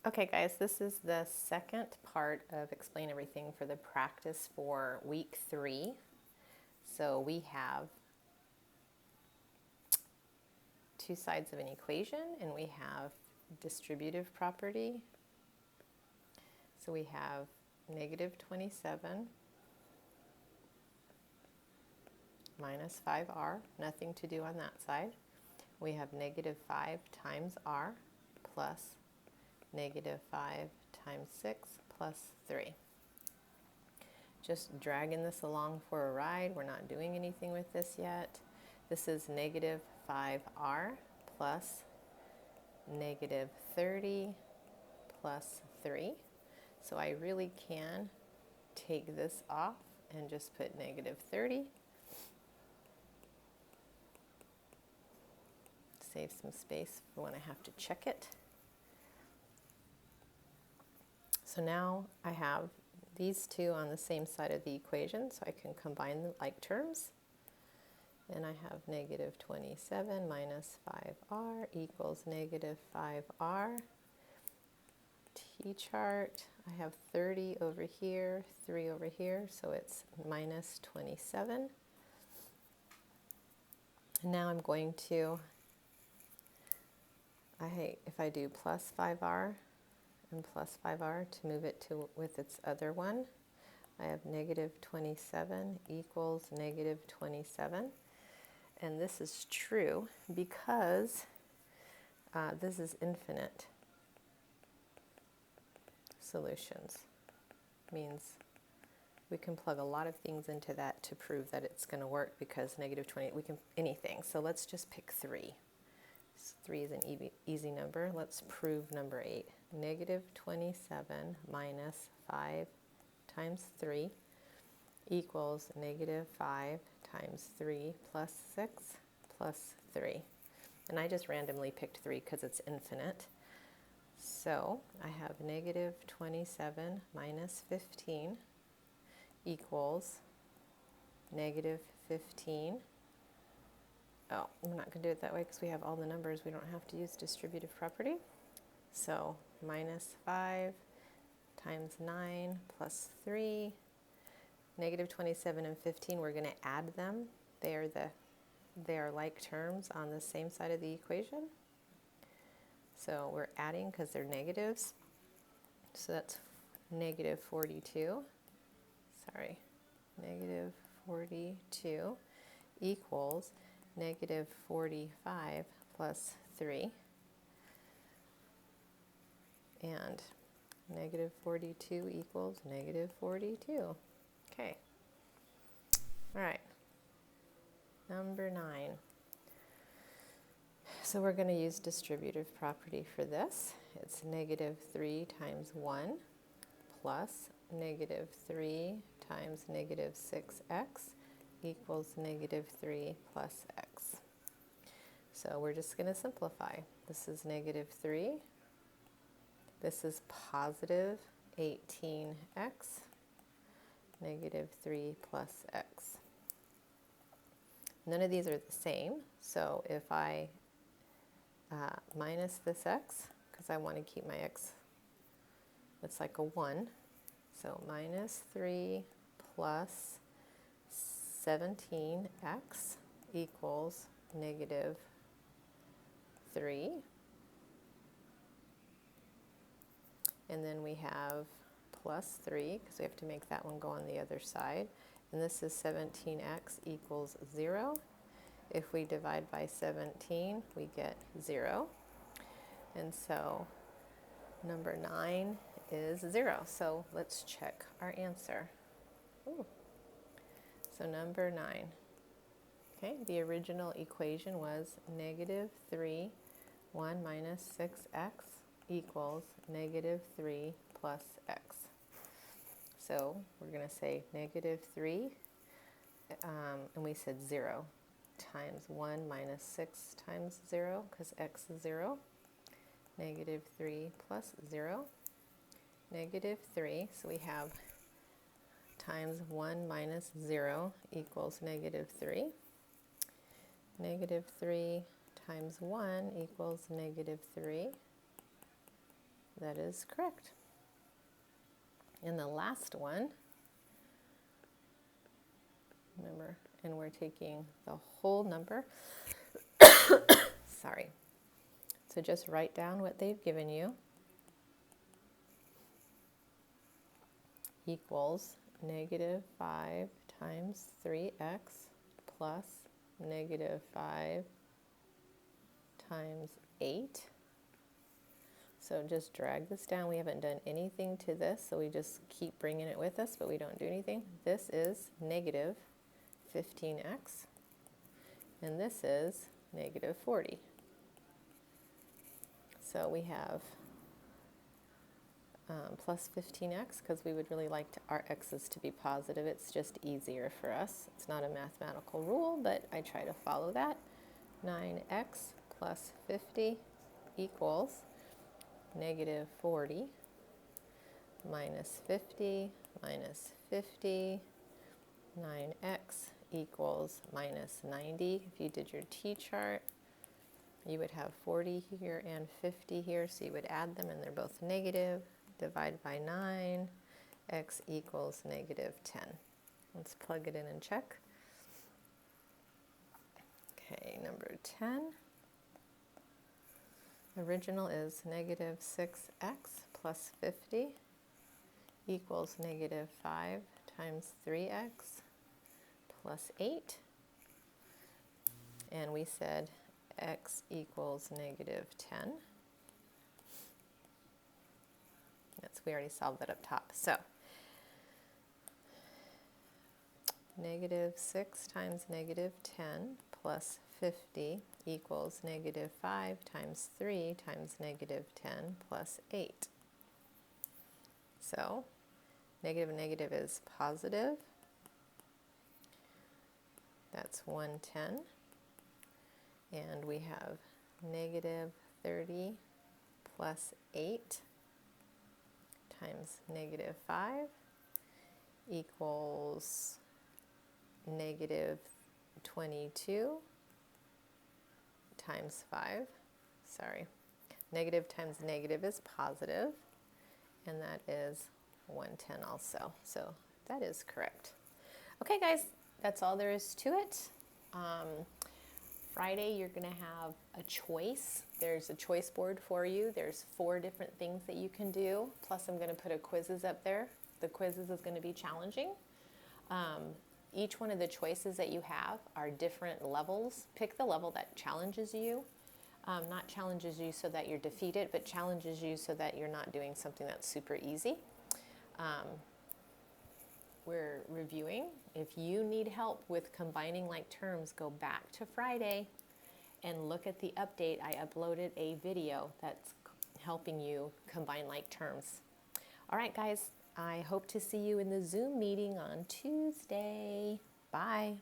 Okay guys, this is the second part of Explain Everything for the practice for week 3. So we have two sides of an equation and we have distributive property. So we have negative 27 minus 5r, nothing to do on that side. We have negative 5 times r plus negative 5 times 6 plus 3. Just dragging this along for a ride. We're not doing anything with this yet. This is negative 5r plus negative 30 plus 3. So I really can take this off and just put negative 30. Save some space for when I have to check it. So now I have these two on the same side of the equation, so I can combine the like terms. And I have negative 27 minus 5r equals negative 5r. T-chart, I have 30 over here, 3 over here, so it's minus 27. And now I'm going to, if I do plus 5r, and plus 5r to move it to with its other one, I have negative 27 equals negative 27. And this is true because this is infinite solutions. Means we can plug a lot of things into that to prove that it's going to work, because negative 20, we can anything. So let's just pick 3. 3 is an easy number. Let's prove number 8. Negative 27 minus 5 times 3 equals negative 5 times 3 plus 6 plus 3. And I just randomly picked 3 because it's infinite. So I have negative 27 minus 15 equals negative 15. Oh, I'm not going to do it that way because we have all the numbers. We don't have to use distributive property. So minus 5 times 9 plus 3. Negative 27 and 15, we're going to add them. They are like terms on the same side of the equation. So we're adding because they're negatives. So that's negative 42. Sorry, negative 42 equals negative 45 plus 3. And negative 42 equals negative 42. Okay. All right. Number 9. So we're going to use distributive property for this. It's negative 3 times 1 plus negative 3 times negative 6x equals negative 3 plus x. So we're just going to simplify. This is negative 3. This is positive 18x. Negative 3 plus x. None of these are the same, so if I minus this x, because I want to keep my x, it's like a 1, so minus 3 plus 17x equals negative 3. And then we have plus 3, because we have to make that one go on the other side. And this is 17x equals 0. If we divide by 17, we get 0. And so number 9 is 0. So let's check our answer. Ooh. So number 9. Okay, the original equation was negative 3, 1 minus 6x equals negative 3 plus x. So we're going to say negative 3, and we said 0, times 1 minus 6 times 0, because x is 0. Negative 3 plus 0. Negative 3, so we have times 1 minus 0 equals negative 3. Negative 3 times 1 equals negative 3. That is correct. And the last one, remember, and we're taking the whole number. Sorry. So just write down what they've given you. Equals negative 5 times 3x plus negative 5 times 8. So just drag this down. We haven't done anything to this, so we just keep bringing it with us, but we don't do anything. This is negative 15x, and this is negative 40. So we have plus 15x, because we would really like our x's to be positive. It's just easier for us. It's not a mathematical rule, but I try to follow that. 9x plus 50 equals negative 40 minus 50 minus 50. 9x equals minus 90. If you did your t-chart, you would have 40 here and 50 here, so you would add them and they're both negative. Divide by 9, x equals negative 10. Let's plug it in and check. Okay, number 10. Original is negative 6x plus 50 equals negative 5 times 3x plus 8. And we said x equals negative 10. We already solved that up top. So negative 6 times negative 10 plus 50 equals negative 5 times 3 times negative 10 plus 8. So negative and negative is positive. That's 110. And we have negative 30 plus 8 times negative 5 equals negative 22 times 5. Sorry. Negative times negative is positive, and that is 110 also. So that is correct. Okay, guys, that's all there is to it. Friday, you're going to have a choice. There's a choice board for you. There's 4 different things that you can do. Plus, I'm going to put a quizzes up there. The quizzes is going to be challenging. Each one of the choices that you have are different levels. Pick the level that challenges you. Not challenges you so that you're defeated, but challenges you so that you're not doing something that's super easy. We're reviewing. If you need help with combining like terms, go back to Friday and look at the update. I uploaded a video that's helping you combine like terms. All right, guys, I hope to see you in the Zoom meeting on Tuesday. Bye.